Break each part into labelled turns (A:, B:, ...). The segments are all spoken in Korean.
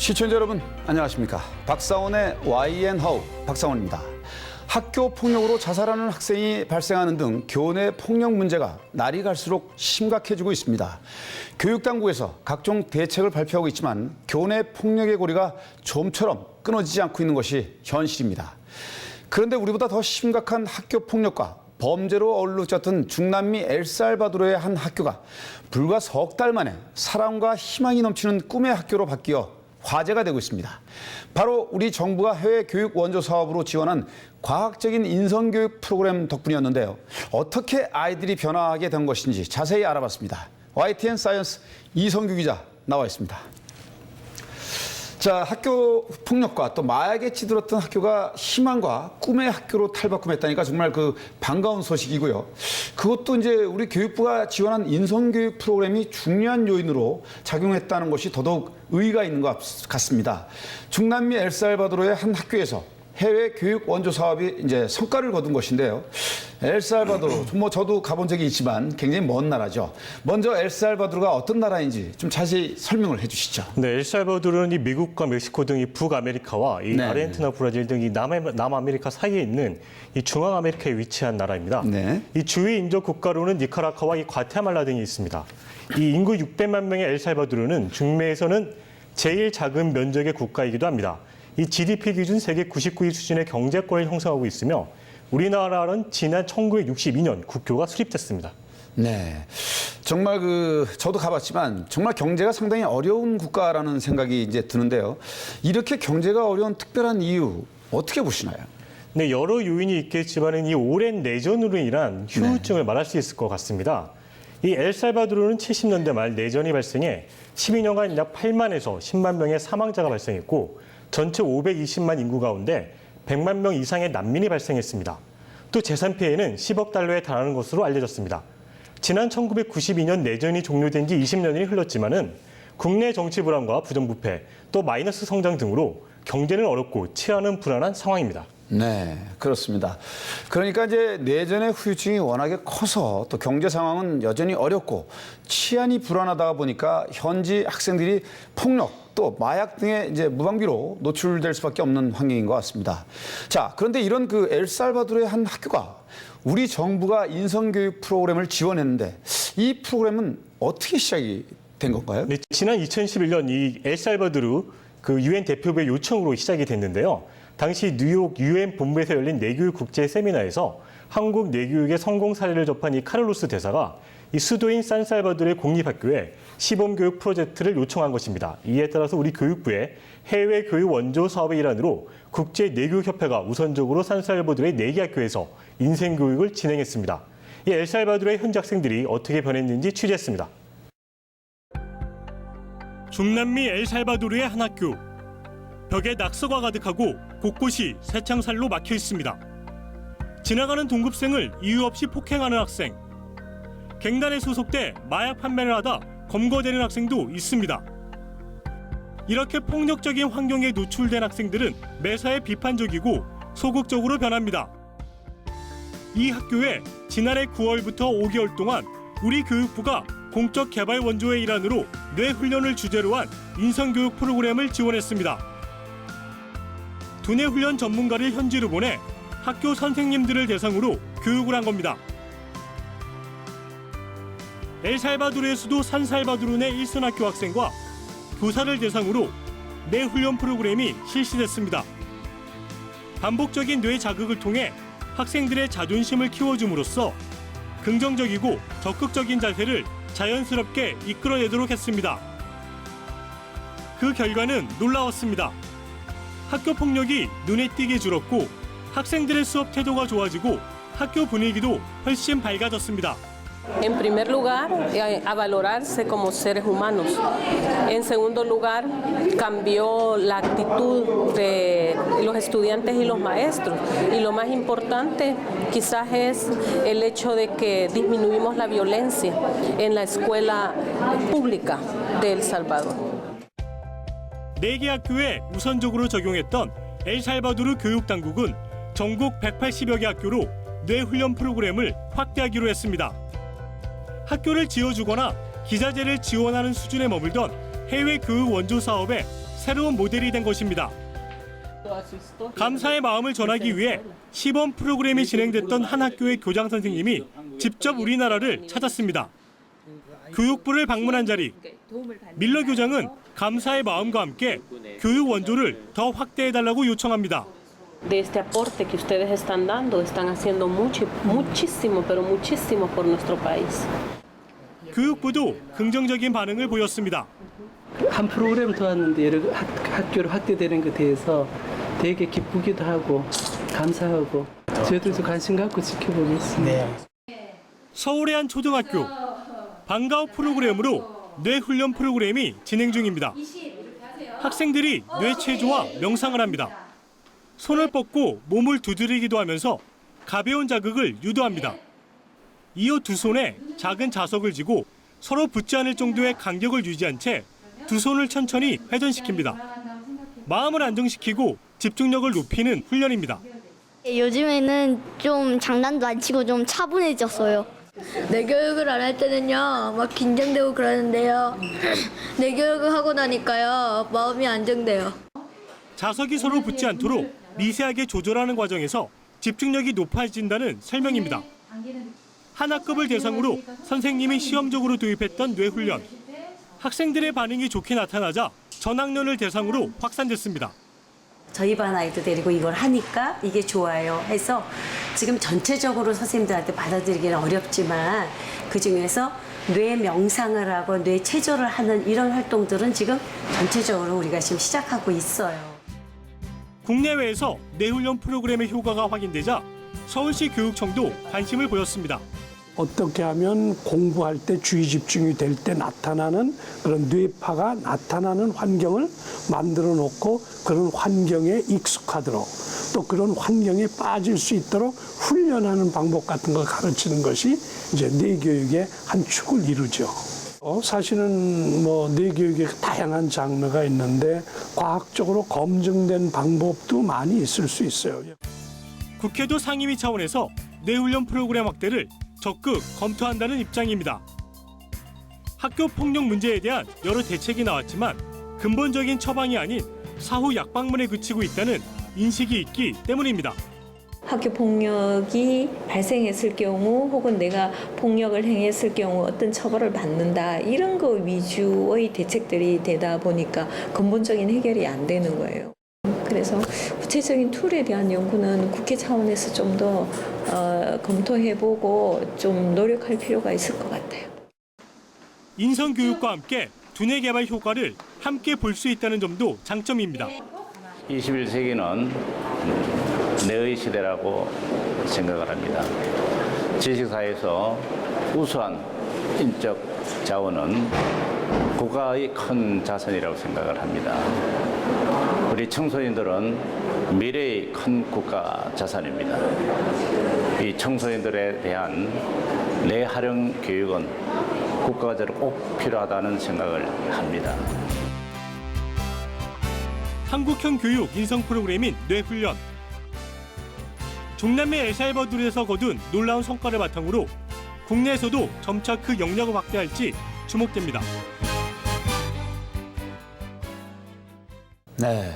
A: 시청자 여러분 안녕하십니까. 박사원의 YN하우 박사원입니다. 학교 폭력으로 자살하는 학생이 발생하는 등 교내 폭력 문제가 날이 갈수록 심각해지고 있습니다. 교육당국에서 각종 대책을 발표하고 있지만 교내 폭력의 고리가 좀처럼 끊어지지 않고 있는 것이 현실입니다. 그런데 우리보다 더 심각한 학교 폭력과 범죄로 어울러졌던 중남미 엘살바도르의 한 학교가 불과 석 달 만에 사랑과 희망이 넘치는 꿈의 학교로 바뀌어 화제가 되고 있습니다. 바로 우리 정부가 해외 교육 원조 사업으로 지원한 과학적인 인성교육 프로그램 덕분이었는데요. 어떻게 아이들이 변화하게 된 것인지 자세히 알아봤습니다. YTN 사이언스 이성규 기자 나와 있습니다. 자, 학교 폭력과 또 마약에 찌들었던 학교가 희망과 꿈의 학교로 탈바꿈했다니까 정말 반가운 소식이고요. 그것도 이제 우리 교육부가 지원한 인성교육 프로그램이 중요한 요인으로 작용했다는 것이 더더욱 의의가 있는 것 같습니다. 중남미 엘살바도르의 한 학교에서 해외 교육 원조 사업이 이제 성과를 거둔 것인데요. 엘살바도르, 저도 가본 적이 있지만 굉장히 먼 나라죠. 먼저 엘살바도르가 어떤 나라인지 좀 자세히 설명을 해주시죠.
B: 네, 엘살바도르는 이 미국과 멕시코 등 이 북아메리카와 이 아르헨티나, 브라질 등 이 남아메리카 사이에 있는 이 중앙아메리카에 위치한 나라입니다.
A: 네.
B: 이 주위 인접 국가로는 니카라과와 이 과테말라 등이 있습니다. 이 인구 600만 명의 엘살바도르는 중미에서는 제일 작은 면적의 국가이기도 합니다. 이 GDP 기준 세계 99위 수준의 경제권을 형성하고 있으며 우리나라는 지난 1962년 국교가 수립됐습니다.
A: 네, 정말 저도 가봤지만 정말 경제가 상당히 어려운 국가라는 생각이 이제 드는데요. 이렇게 경제가 어려운 특별한 이유 어떻게 보시나요?
B: 네, 여러 요인이 있겠지만 이 오랜 내전으로 인한 후유증을 말할 수 있을 것 같습니다. 이 엘살바도르는 70년대 말 내전이 발생해 12년간 약 8만에서 10만 명의 사망자가 발생했고 전체 520만 인구 가운데 100만 명 이상의 난민이 발생했습니다. 또 재산 피해는 10억 달러에 달하는 것으로 알려졌습니다. 지난 1992년 내전이 종료된 지 20년이 흘렀지만은 국내 정치 불안과 부정부패, 또 마이너스 성장 등으로 경제는 어렵고 치안은 불안한 상황입니다.
A: 네, 그렇습니다. 그러니까 이제 내전의 후유증이 워낙에 커서 또 경제 상황은 여전히 어렵고 치안이 불안하다 보니까 현지 학생들이 폭력 또 마약 등의 이제 무방비로 노출될 수밖에 없는 환경인 것 같습니다. 자, 그런데 이런 엘살바도르의 한 학교가 우리 정부가 인성교육 프로그램을 지원했는데 이 프로그램은 어떻게 시작이 된 건가요?
B: 네, 지난 2011년 이 엘살바도르 유엔 대표부의 요청으로 시작이 됐는데요. 당시 뉴욕 유엔 본부에서 열린 내교육 국제 세미나에서 한국 내교육의 성공 사례를 접한 이 카를로스 대사가 이 수도인 산살바도르의 공립학교에 시범교육 프로젝트를 요청한 것입니다. 이에 따라서 우리 교육부의 해외 교육 원조 사업의 일환으로 국제 내교협회가 우선적으로 산살바도르의 4개 학교에서 인생교육을 진행했습니다. 이 엘살바도르의 현지 학생들이 어떻게 변했는지 취재했습니다. 중남미 엘살바도르의 한 학교. 벽에 낙서가 가득하고 곳곳이 새창살로 막혀 있습니다. 지나가는 동급생을 이유 없이 폭행하는 학생. 갱단에 소속돼 마약 판매를 하다 검거되는 학생도 있습니다. 이렇게 폭력적인 환경에 노출된 학생들은 매사에 비판적이고 소극적으로 변합니다. 이 학교에 지난해 9월부터 5개월 동안 우리 교육부가 공적 개발 원조의 일환으로 뇌훈련을 주제로 한 인성교육 프로그램을 지원했습니다. 두뇌 훈련 전문가를 현지로 보내 학교 선생님들을 대상으로 교육을 한 겁니다. 엘살바도르의 수도 산살바도르 내 일선 학교 학생과 교사를 대상으로 뇌 훈련 프로그램이 실시됐습니다. 반복적인 뇌 자극을 통해 학생들의 자존심을 키워줌으로써 긍정적이고 적극적인 자세를 자연스럽게 이끌어내도록 했습니다. 그 결과는 놀라웠습니다. 학교 폭력이 눈에 띄게 줄었고 학생들의 수업 태도가 좋아지고 학교 분위기도 훨씬 밝아졌습니다.
C: En primer lugar, a valorarse como seres humanos. En segundo lugar, cambió la actitud de los estudiantes y los maestros. Y lo más importante quizás es el hecho de que disminuimos la violencia en la escuela pública de El Salvador.
B: 4개 학교에 우선적으로 적용했던 엘살바도르 교육당국은 전국 180여 개 학교로 뇌훈련 프로그램을 확대하기로 했습니다. 학교를 지어주거나 기자재를 지원하는 수준에 머물던 해외 교육 원조 사업에 새로운 모델이 된 것입니다. 감사의 마음을 전하기 위해 시범 프로그램이 진행됐던 한 학교의 교장 선생님이 직접 우리나라를 찾았습니다. 교육부를 방문한 자리, 밀러 교장은 감사의 마음과 함께 교육 원조를 더 확대해달라고 요청합니다.
C: De este aporte que ustedes están dando, están haciendo muchísimo, pero muchísimo por nuestro país.
B: 교육부도 긍정적인 반응을 보였습니다.
D: 한 프로그램 더 왔는데 여러 학교로 확대되는 것에 대해서 되게 기쁘기도 하고 감사하고 저희들도 관심 갖고 지켜보겠습니다.
B: 서울의 한 초등학교, 방과후 프로그램으로 뇌훈련 프로그램이 진행 중입니다. 학생들이 뇌체조와 명상을 합니다. 손을 뻗고 몸을 두드리기도 하면서 가벼운 자극을 유도합니다. 이어 두 손에 작은 자석을 쥐고 서로 붙지 않을 정도의 간격을 유지한 채 두 손을 천천히 회전시킵니다. 마음을 안정시키고 집중력을 높이는 훈련입니다.
E: 요즘에는 좀 장난도 안 치고 좀 차분해졌어요.
F: 내 교육을 안 할 때는요, 막 긴장되고 그러는데요. 내 교육을 하고 나니까요, 마음이 안정돼요.
B: 자석이 서로 붙지 않도록 미세하게 조절하는 과정에서 집중력이 높아진다는 설명입니다. 한 학급을 대상으로 선생님이 시험적으로 도입했던 뇌훈련. 학생들의 반응이 좋게 나타나자 전 학년을 대상으로 확산됐습니다.
G: 저희 반 아이도 데리고 이걸 하니까 이게 좋아요 해서 지금 전체적으로 선생님들한테 받아들이기는 어렵지만 그중에서 뇌 명상을 하고 뇌 체조를 하는 이런 활동들은 지금 전체적으로 우리가 지금 시작하고 있어요.
B: 국내외에서 뇌훈련 프로그램의 효과가 확인되자 서울시 교육청도 관심을 보였습니다.
H: 어떻게 하면 공부할 때 주의 집중이 될 때 나타나는 그런 뇌파가 나타나는 환경을 만들어 놓고 그런 환경에 익숙하도록 또 그런 환경에 빠질 수 있도록 훈련하는 방법 같은 걸 가르치는 것이 이제 뇌교육의 한 축을 이루죠. 사실은 뭐 뇌교육의 다양한 장르가 있는데 과학적으로 검증된 방법도 많이 있을 수 있어요.
B: 국회도 상임위 차원에서 뇌훈련 프로그램 확대를 적극 검토한다는 입장입니다. 학교 폭력 문제에 대한 여러 대책이 나왔지만 근본적인 처방이 아닌 사후 약방문에 그치고 있다는 인식이 있기 때문입니다.
I: 학교 폭력이 발생했을 경우 혹은 내가 폭력을 행했을 경우 어떤 처벌을 받는다 이런 거 위주의 대책들이 되다 보니까 근본적인 해결이 안 되는 거예요. 그래서 구체적인 툴에 대한 연구는 국회 차원에서 좀 더 검토해보고 좀 노력할 필요가 있을 것 같아요.
B: 인성교육과 함께 두뇌 개발 효과를 함께 볼 수 있다는 점도 장점입니다.
J: 21세기는 뇌의 시대라고 생각을 합니다. 지식사회에서 우수한 인적 자원은 국가의 큰 자산이라고 생각을 합니다. 우리 청소년들은 미래의 큰 국가 자산입니다. 이 청소년들에 대한 뇌활용 교육은 국가적으로 꼭 필요하다는 생각을 합니다.
B: 한국형 교육 인성 프로그램인 뇌훈련. 중남미 엘살바도르에서 거둔 놀라운 성과를 바탕으로 국내에서도 점차 그 영역을 확대할지 주목됩니다.
A: 네.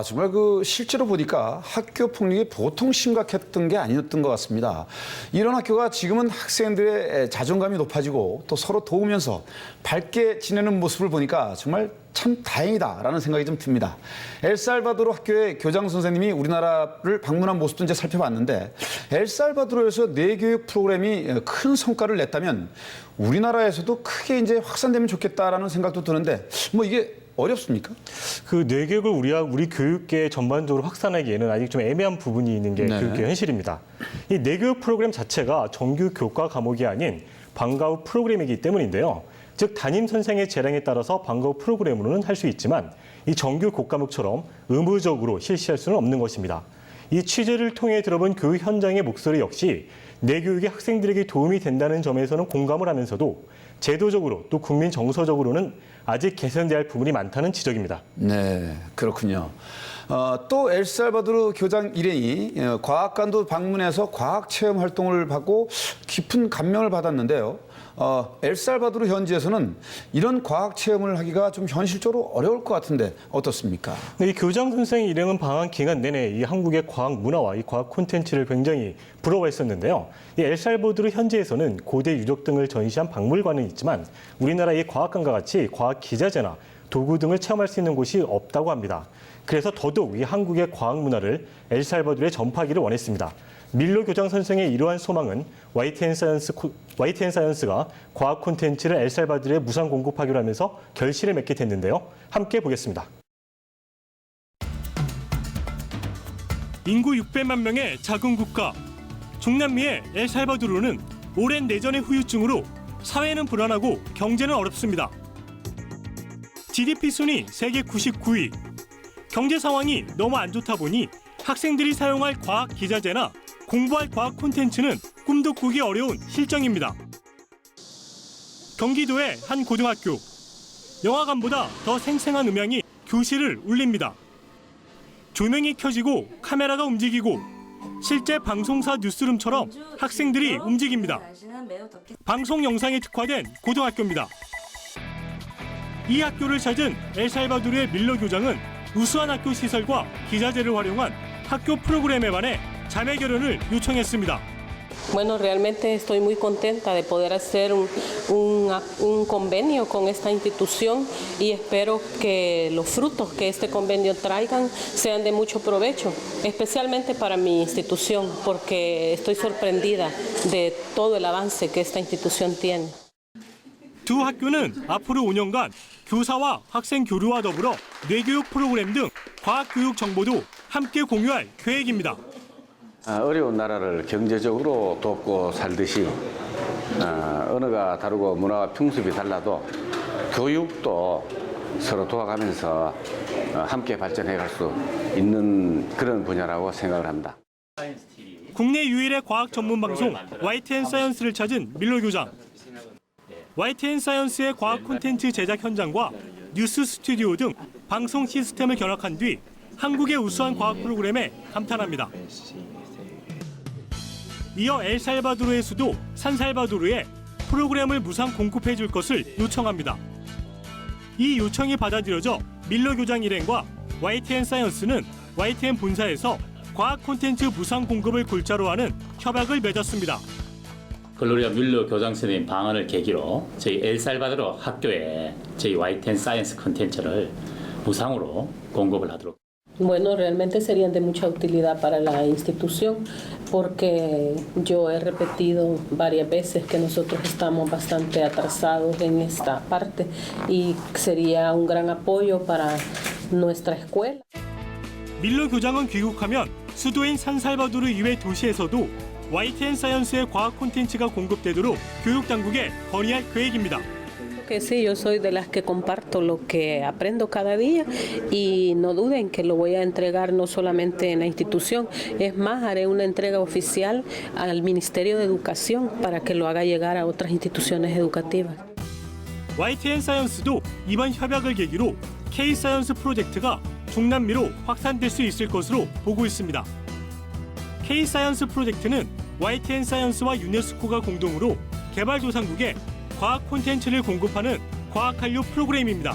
A: 정말 실제로 보니까 학교 폭력이 보통 심각했던 게 아니었던 것 같습니다. 이런 학교가 지금은 학생들의 자존감이 높아지고 또 서로 도우면서 밝게 지내는 모습을 보니까 정말 참 다행이다라는 생각이 좀 듭니다. 엘살바도르 학교의 교장 선생님이 우리나라를 방문한 모습도 이제 살펴봤는데 엘살바도르에서 뇌교육 프로그램이 큰 성과를 냈다면 우리나라에서도 크게 이제 확산되면 좋겠다라는 생각도 드는데 뭐 이게 어렵습니까?
K: 그 뇌교육을 우리 교육계 전반적으로 확산하기에는 아직 좀 애매한 부분이 있는 게
A: 네.
K: 교육계 현실입니다. 이 뇌교육 프로그램 자체가 정규 교과 과목이 아닌 방과후 프로그램이기 때문인데요. 즉 담임 선생의 재량에 따라서 방과후 프로그램으로는 할 수 있지만 이 정규 교과목처럼 의무적으로 실시할 수는 없는 것입니다. 이 취재를 통해 들어본 교육 현장의 목소리 역시 뇌교육이 학생들에게 도움이 된다는 점에서는 공감을 하면서도 제도적으로 또 국민 정서적으로는 아직 개선돼야 할 부분이 많다는 지적입니다.
A: 네, 그렇군요. 또 엘살바도르 교장 일행이 과학관도 방문해서 과학 체험 활동을 받고 깊은 감명을 받았는데요. 엘살바도르 현지에서는 이런 과학 체험을 하기가 좀 현실적으로 어려울 것 같은데 어떻습니까?
K: 이 교장 선생 일행은 방학 기간 내내 이 한국의 과학 문화와 이 과학 콘텐츠를 굉장히 부러워했었는데요. 이 엘살바도르 현지에서는 고대 유적 등을 전시한 박물관은 있지만 우리나라의 과학관과 같이 과학 기자재나 도구 등을 체험할 수 있는 곳이 없다고 합니다. 그래서 더더욱 이 한국의 과학 문화를 엘살바도르에 전파하기를 원했습니다. 밀로 교장 선생의 이러한 소망은 YTN 사이언스가 과학 콘텐츠를 엘살바도르에 무상 공급하기로 하면서 결실을 맺게 됐는데요. 함께 보겠습니다.
B: 인구 600만 명의 작은 국가 중남미의 엘살바도르는 오랜 내전의 후유증으로 사회는 불안하고 경제는 어렵습니다. GDP 순위 세계 99위. 경제 상황이 너무 안 좋다 보니 학생들이 사용할 과학 기자재나 공부할 과학 콘텐츠는 꿈도 꾸기 어려운 실정입니다. 경기도의 한 고등학교. 영화관보다 더 생생한 음향이 교실을 울립니다. 조명이 켜지고 카메라가 움직이고 실제 방송사 뉴스룸처럼 학생들이 움직입니다. 방송 영상에 특화된 고등학교입니다. 이 학교를 찾은 엘살바도르의 밀로 교장은 우수한 학교 시설과 기자재를 활용한 학교 프로그램에 반해 자매 결연을 요청했습니다.
C: Bueno, realmente estoy muy contenta de poder hacer un convenio con esta institución y espero que los frutos que este convenio traigan sean de mucho provecho, especialmente para mi institución, porque estoy sorprendida de todo el avance que esta institución tiene.
B: 두 학교는 앞으로 5년간 교사와 학생 교류와 더불어 뇌교육 프로그램 등 과학교육 정보도 함께 공유할 계획입니다.
J: 어려운 나라를 경제적으로 돕고 살듯이 언어가 다르고 문화와 풍습이 달라도 교육도 서로 도와가면서 함께 발전해 갈 수 있는 그런 분야라고 생각을 합니다.
B: 국내 유일의 과학 전문 방송 YTN 사이언스를 찾은 밀로 교장. YTN 사이언스의 과학 콘텐츠 제작 현장과 뉴스 스튜디오 등 방송 시스템을 결합한 뒤 한국의 우수한 과학 프로그램에 감탄합니다. 이어 엘살바도르의 수도 산살바도르에 프로그램을 무상 공급해 줄 것을 요청합니다. 이 요청이 받아들여져 밀로 교장 일행과 YTN 사이언스는 YTN 본사에서 과학 콘텐츠 무상 공급을 골자로 하는 협약을 맺었습니다.
L: 글로리아 밀로 교장 선생님 방언을 계기로 저희 엘살바도르 학교에 저희 YTN 사이언스 콘텐츠를 무상으로 공급을 하도록.
C: Bueno, realmente serían de mucha utilidad para la institución porque yo he repetido varias veces que nosotros estamos bastante atrasados en esta parte y sería un gran apoyo para nuestra escuela.
B: 밀로 교장은 귀국하면 수도인 산살바도르 이외 도시에서도 YTN 사이언스의 과학 콘텐츠가 공급되도록 교육 당국에 건의할 계획입니다.
C: Que sí, yo soy de las que comparto lo que aprendo cada día y no duden que lo voy a entregar no solamente en la institución, es más, haré una entrega oficial al Ministerio de Educación para que lo haga llegar a otras instituciones educativas.
B: YTN 사이언스도 이번 협약을 계기로 K-사이언스 프로젝트가 중남미로 확산될 수 있을 것으로 보고 있습니다. K-사이언스 프로젝트는 YTN 사이언스와 유네스코가 공동으로 개발도상국에 과학 콘텐츠를 공급하는 과학 한류 프로그램입니다.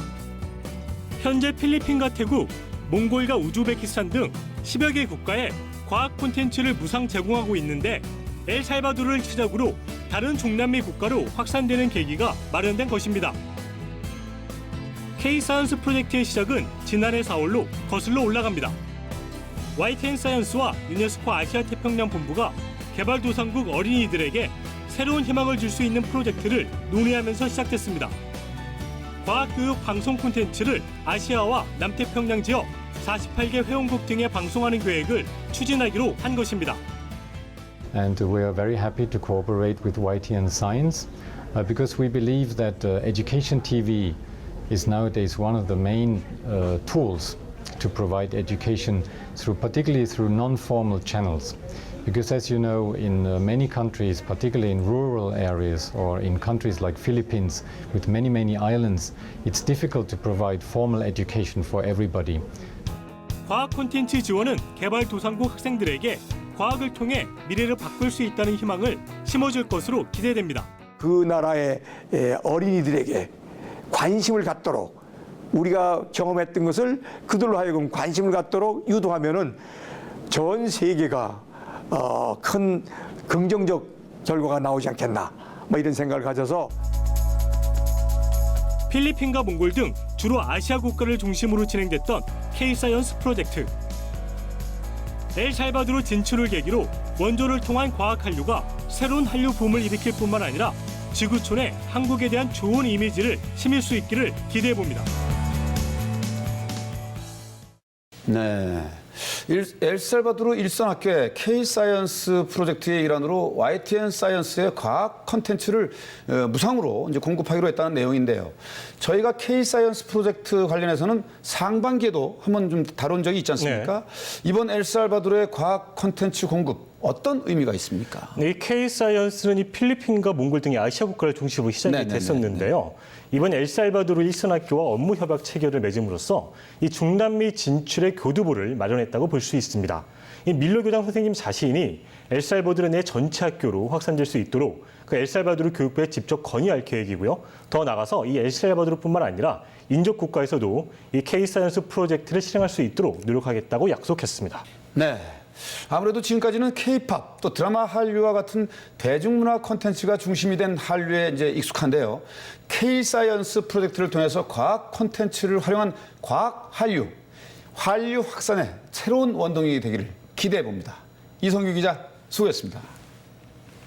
B: 현재 필리핀과 태국, 몽골과 우즈베키스탄 등 10여 개 국가에 과학 콘텐츠를 무상 제공하고 있는데 엘살바도르를 시작으로 다른 중남미 국가로 확산되는 계기가 마련된 것입니다. K-사이언스 프로젝트의 시작은 지난해 4월로 거슬러 올라갑니다. YTN 사이언스와 유네스코 아시아 태평양 본부가 개발도상국 어린이들에게 새로운 희망을 줄 수 있는 프로젝트를 논의하면서 시작됐습니다. 과학교육 방송 콘텐츠를 아시아와 남태평양 지역 48개 회원국 등에 방송하는 계획을 추진하기로 한 것입니다.
M: And we are very happy to cooperate with YTN Science because we believe that education TV is nowadays one of the main tools to provide education particularly through non-formal channels. Because as you know, in many countries, particularly in rural areas or in countries like Philippines with many islands, it's difficult to provide formal education for everybody.
B: 과학 콘텐츠 지원은 개발도상국 학생들에게 과학을 통해 미래를 바꿀 수 있다는 희망을 심어줄 것으로 기대됩니다.
N: 그 나라의 어린이들에게 관심을 갖도록 우리가 경험했던 것을 그들로 하여금 관심을 갖도록 유도하면은 전 세계가 큰 긍정적 결과가 나오지 않겠나 뭐 이런 생각을 가져서
B: 필리핀과 몽골 등 주로 아시아 국가를 중심으로 진행됐던 K-사이언스 프로젝트. 엘살바도르 진출을 계기로 원조를 통한 과학 한류가 새로운 한류 붐을 일으킬 뿐만 아니라 지구촌에 한국에 대한 좋은 이미지를 심을 수 있기를 기대해봅니다.
A: 네. 엘살바도르 일선학교의 K-사이언스 프로젝트의 일환으로 YTN 사이언스의 과학 콘텐츠를 무상으로 이제 공급하기로 했다는 내용인데요. 저희가 K-사이언스 프로젝트 관련해서는 상반기에도 한번 좀 다룬 적이 있지 않습니까? 네. 이번 엘살바도르의 과학 콘텐츠 공급 어떤 의미가 있습니까?
K: 네, 이 K-사이언스는 이 필리핀과 몽골 등의 아시아 국가를 중심으로 시작이 됐었는데요. 이번 엘살바도르 일선학교와 업무 협약 체결을 맺음으로써 이 중남미 진출의 교두보를 마련했다고 볼 수 있습니다. 이 밀러 교장 선생님 자신이 엘살바도르 내 전체 학교로 확산될 수 있도록 그 엘살바도르 교육부에 직접 건의할 계획이고요. 더 나아가서 이 엘살바도르뿐만 아니라 인접 국가에서도 이 K-사이언스 프로젝트를 실행할 수 있도록 노력하겠다고 약속했습니다.
A: 네. 아무래도 지금까지는 K-팝 또 드라마 한류와 같은 대중문화 콘텐츠가 중심이 된 한류에 이제 익숙한데요. K-사이언스 프로젝트를 통해서 과학 콘텐츠를 활용한 과학 한류 확산의 새로운 원동력이 되기를 기대해 봅니다. 이성규 기자 수고했습니다.